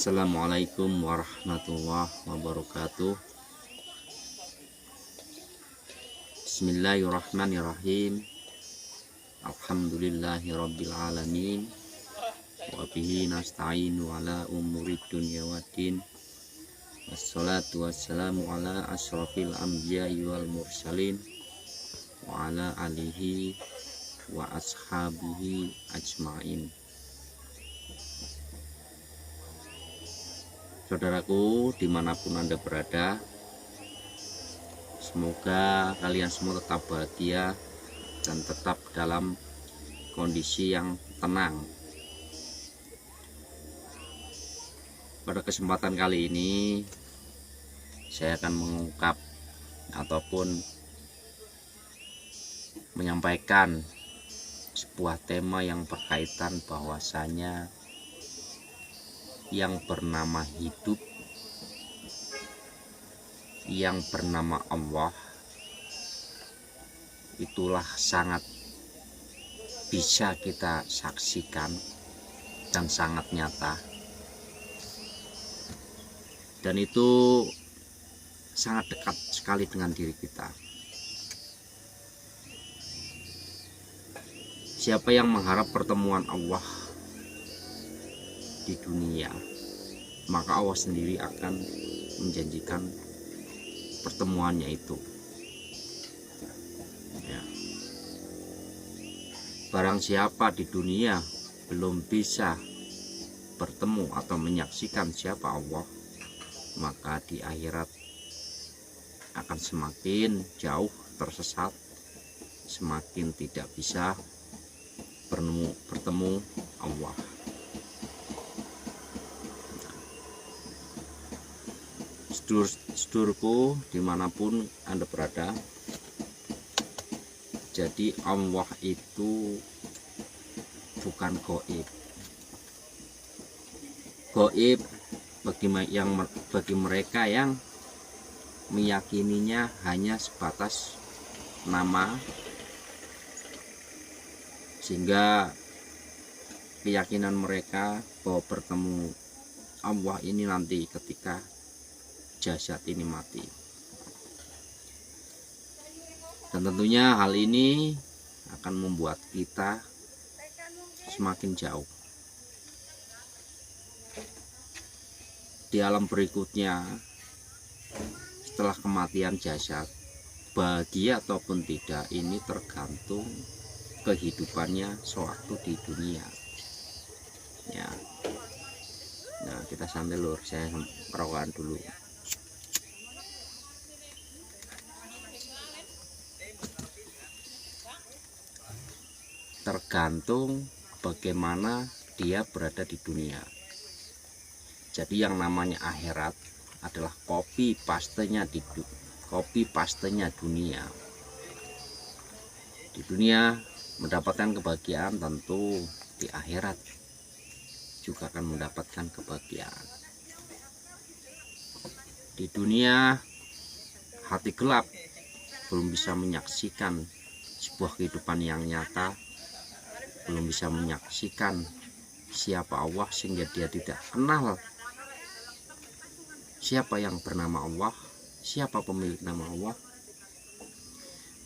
Assalamualaikum warahmatullahi wabarakatuh. Bismillahirrahmanirrahim. Alhamdulillahirabbil alamin. Wa bihi nasta'inu ala umurid dunya waddin. Wassalatu wassalamu ala asyrafil anbiya'i wal mursalin wa ala alihi wa ashabihi ajmain. Saudaraku, dimanapun Anda berada, semoga kalian semua tetap bahagia dan tetap dalam kondisi yang tenang. Pada kesempatan kali ini, saya akan mengungkap ataupun menyampaikan sebuah tema yang berkaitan bahwasanya yang bernama hidup, yang bernama Allah, itulah sangat bisa kita saksikan dan sangat nyata, dan itu sangat dekat sekali dengan diri kita. Siapa yang mengharap pertemuan Allah di dunia, maka Allah sendiri akan menjanjikan pertemuannya itu ya. Barang siapa di dunia belum bisa bertemu atau menyaksikan siapa Allah, maka di akhirat akan semakin jauh tersesat, semakin tidak bisa bertemu Allah. Sedulurku, dimanapun Anda berada, jadi Allah itu bukan gaib. Gaib bagi mereka yang meyakininya hanya sebatas nama, sehingga keyakinan mereka bahwa bertemu Allah ini nanti ketika jasad ini mati. Dan tentunya hal ini akan membuat kita semakin jauh. Di alam berikutnya, setelah kematian jasad, bahagia ataupun tidak, ini tergantung kehidupannya sewaktu di dunia ya. Nah, kita santai lur, saya merokokan dulu. Tergantung bagaimana dia berada di dunia. Jadi yang namanya akhirat adalah copy pastenya dunia. Di dunia mendapatkan kebahagiaan, tentu di akhirat juga akan mendapatkan kebahagiaan. Di dunia hati gelap, belum bisa menyaksikan sebuah kehidupan yang nyata, belum bisa menyaksikan siapa Allah, sehingga dia tidak kenal siapa yang bernama Allah, siapa pemilik nama Allah,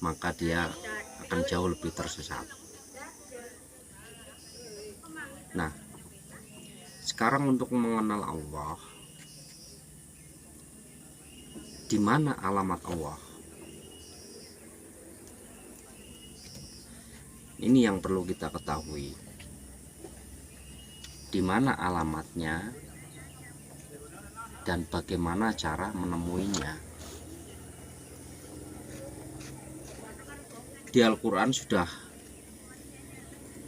maka dia akan jauh lebih tersesat. Nah, sekarang untuk mengenal Allah, di mana alamat Allah? Ini yang perlu kita ketahui. Di mana alamatnya dan bagaimana cara menemuinya? Di Al-Quran sudah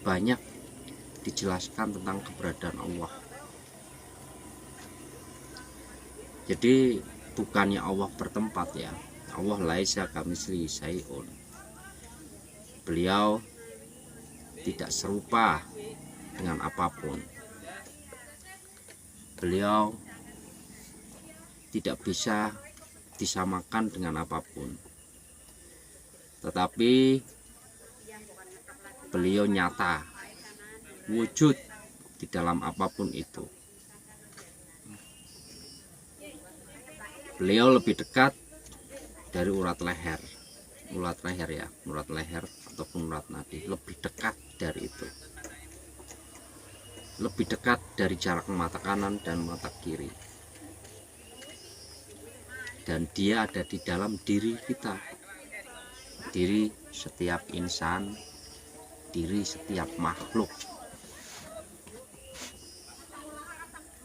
banyak dijelaskan tentang keberadaan Allah. Jadi bukannya Allah bertempat ya. Allah laisa kamitslihi syai'un. Beliau tidak serupa dengan apapun. Beliau tidak bisa disamakan dengan apapun. Tetapi beliau nyata, wujud di dalam apapun itu. Beliau lebih dekat dari urat leher ya, urat leher ataupun urat nadi, lebih dekat dari itu, lebih dekat dari jarak mata kanan dan mata kiri, dan dia ada di dalam diri kita, diri setiap insan, diri setiap makhluk.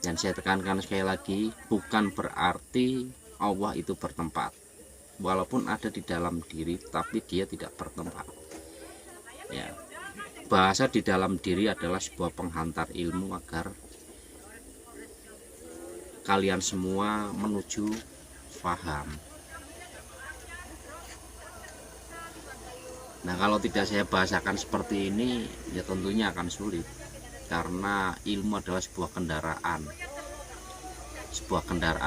Dan saya tekankan sekali lagi, bukan berarti Allah itu bertempat. Walaupun ada di dalam diri, tapi dia tidak bertempat. Ya, bahasa di dalam diri adalah sebuah penghantar ilmu agar kalian semua menuju paham. Nah, kalau tidak saya bahasakan seperti ini, ya tentunya akan sulit. Karena ilmu adalah sebuah kendaraan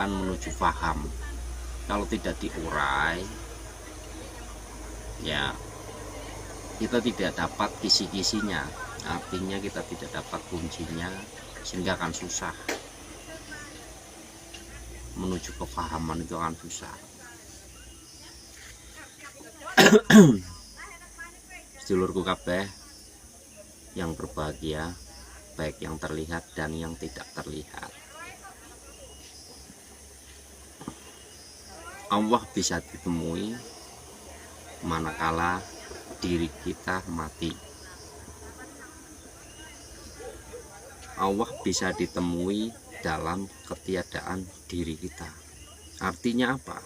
menuju paham. Kalau tidak diurai, ya kita tidak dapat kisi-kisinya, artinya kita tidak dapat kuncinya, sehingga akan susah menuju kefahaman, itu akan susah. Sedulurku kabeh yang berbahagia, baik yang terlihat dan yang tidak terlihat, Allah bisa ditemui manakala diri kita mati. Allah bisa ditemui dalam ketiadaan diri kita. Artinya apa?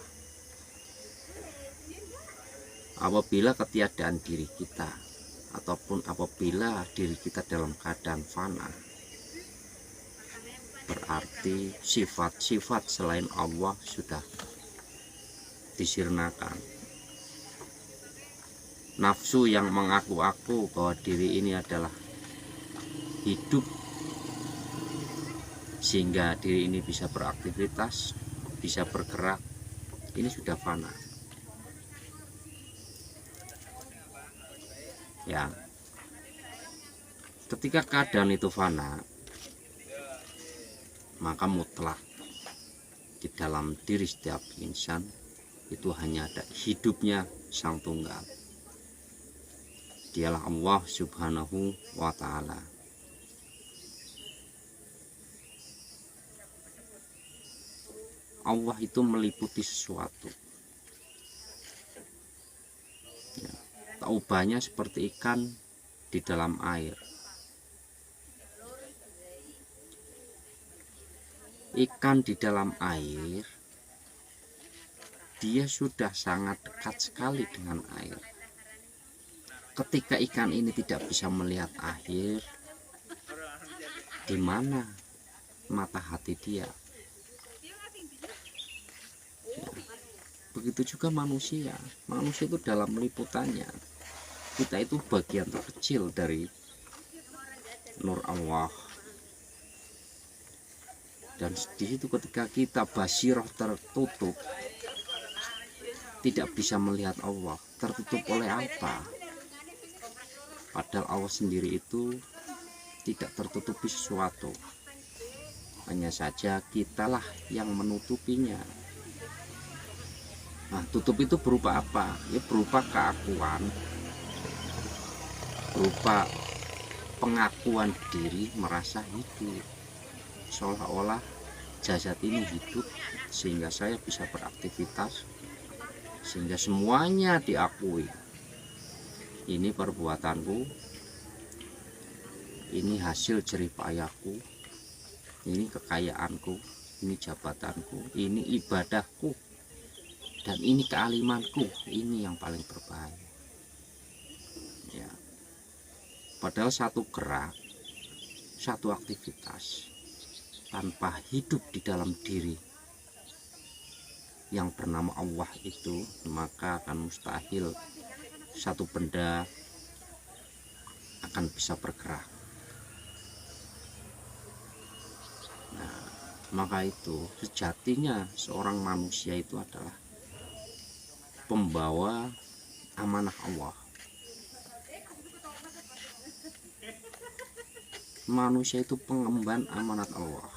Apabila ketiadaan diri kita, ataupun apabila diri kita dalam keadaan fana, berarti sifat-sifat selain Allah sudah disirnakan. Nafsu yang mengaku-aku bahwa diri ini adalah hidup, sehingga diri ini bisa beraktivitas, bisa bergerak, ini sudah fana. Ya, ketika keadaan itu fana, maka mutlak di dalam diri setiap insan itu hanya ada hidupnya Sang Tunggal. Dialah Allah Subhanahu wa Ta'ala. Allah itu meliputi sesuatu. Ya, taubahnya seperti ikan di dalam air. Ikan di dalam air, dia sudah sangat dekat sekali dengan air. Ketika ikan ini tidak bisa melihat air, di mana mata hati dia? Ya, begitu juga manusia. Manusia itu dalam liputannya, kita itu bagian terkecil dari nur Allah. Dan di situ ketika kita basiroh tertutup, tidak bisa melihat Allah, tertutup oleh apa? Padahal Allah sendiri itu tidak tertutupi sesuatu, hanya saja kitalah yang menutupinya. Nah, tutup itu berupa apa? Ya berupa keakuan, berupa pengakuan diri merasa hidup, seolah-olah jasad ini hidup sehingga saya bisa beraktivitas, sehingga semuanya diakui. Ini perbuatanku, ini hasil jerih payahku, ini kekayaanku, ini jabatanku, ini ibadahku, dan ini kealimanku. Ini yang paling berbahaya. Ya. Padahal satu gerak, satu aktivitas tanpa hidup di dalam diri yang bernama Allah itu, maka akan mustahil satu benda akan bisa bergerak. Nah, maka itu sejatinya seorang manusia itu adalah pembawa amanah Allah. Manusia itu pengemban amanat Allah,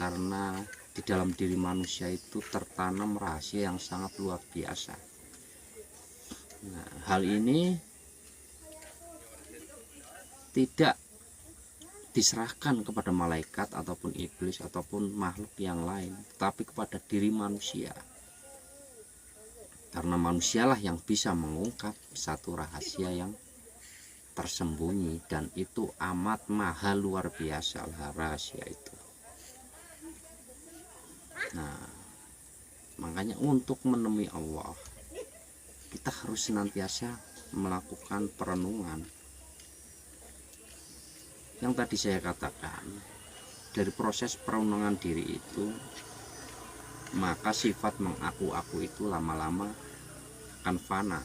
karena di dalam diri manusia itu tertanam rahasia yang sangat luar biasa. Nah, hal ini tidak diserahkan kepada malaikat ataupun iblis ataupun makhluk yang lain, tetapi kepada diri manusia. Karena manusialah yang bisa mengungkap satu rahasia yang tersembunyi, dan itu amat mahal, luar biasa lah rahasia itu. Nah, makanya untuk menemui Allah kita harus senantiasa melakukan perenungan. Yang tadi saya katakan, dari proses perenungan diri itu, maka sifat mengaku-aku itu lama-lama akan fana,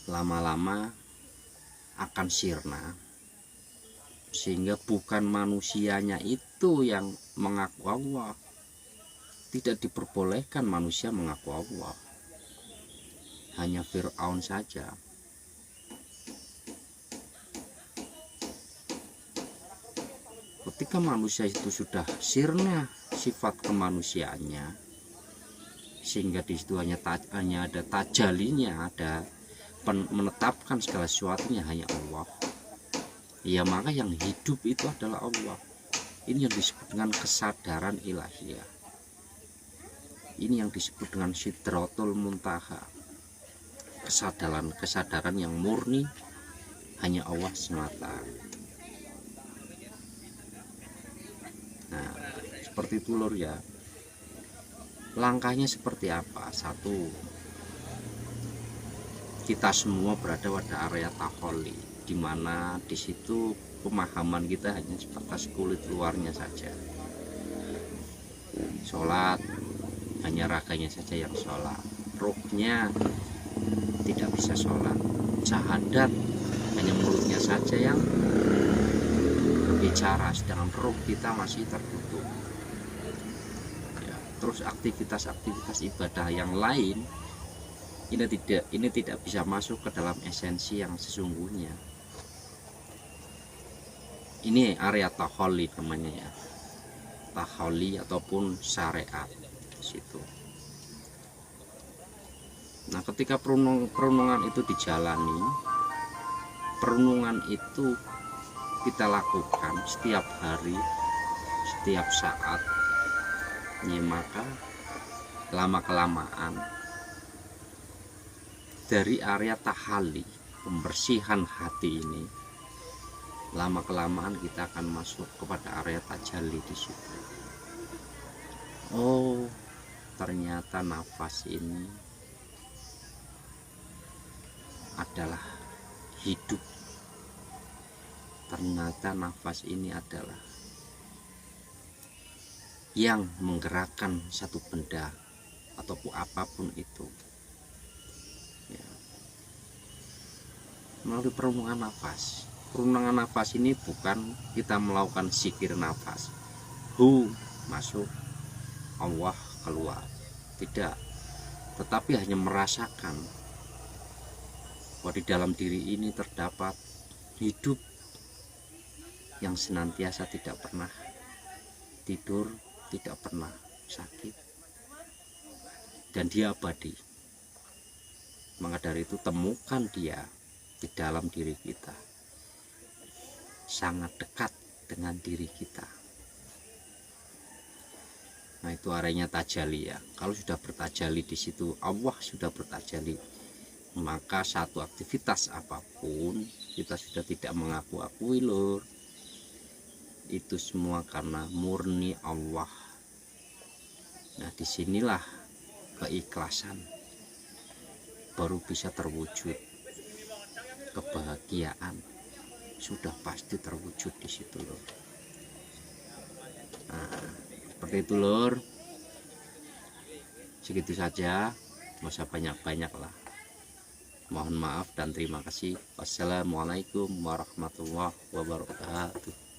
lama-lama akan sirna, sehingga bukan manusianya itu yang mengaku Allah. Tidak diperbolehkan manusia mengaku Allah, hanya Fir'aun saja. Ketika manusia itu sudah sirna sifat kemanusiaannya, sehingga di situ hanya ada tajalinya, ada menetapkan segala sesuatunya hanya Allah, ya maka yang hidup itu adalah Allah. Ini yang disebut dengan kesadaran ilahiyah. Ini yang disebut dengan sidratul muntaha, kesadaran yang murni hanya Allah semata. Nah, seperti itu lur ya. Langkahnya seperti apa? Satu, kita semua berada pada area taholli, di mana di situ pemahaman kita hanya sebatas kulit luarnya saja. Sholat hanya raganya saja yang sholat, ruhnya tidak bisa sholat. Syahadat hanya mulutnya saja yang berbicara, sedangkan roh kita masih tertutup. Ya, terus aktivitas ibadah yang lain ini tidak bisa masuk ke dalam esensi yang sesungguhnya. Ini area taholli namanya ya, taholli ataupun syariat di situ. Nah, ketika perenungan itu dijalani, perenungan itu kita lakukan setiap hari, setiap saat, ya maka lama-kelamaan dari area tahalli, pembersihan hati ini, lama-kelamaan kita akan masuk kepada area tajalli di situ. Oh, ternyata nafas ini adalah hidup. Ternyata nafas ini adalah yang menggerakkan satu benda ataupun apapun itu ya. Melalui perenungan nafas. Perenungan nafas ini bukan kita melakukan zikir nafas, masuk, Allah keluar, tidak, tetapi hanya merasakan bahwa di dalam diri ini terdapat hidup yang senantiasa tidak pernah tidur, tidak pernah sakit, dan dia abadi. Maka dari itu temukan dia di dalam diri kita, sangat dekat dengan diri kita. Nah, itu areanya tajalli ya. Kalau sudah bertajalli di situ, Allah sudah bertajalli, maka satu aktivitas apapun kita sudah tidak mengaku-akui lur. Itu semua karena murni Allah. Nah, disinilah keikhlasan baru bisa terwujud. Kebahagiaan sudah pasti terwujud di situ lur. Nah, seperti itu lur. Segitu saja, nggak usah banyak-banyak lah. Mohon maaf dan terima kasih. Wassalamualaikum warahmatullahi wabarakatuh.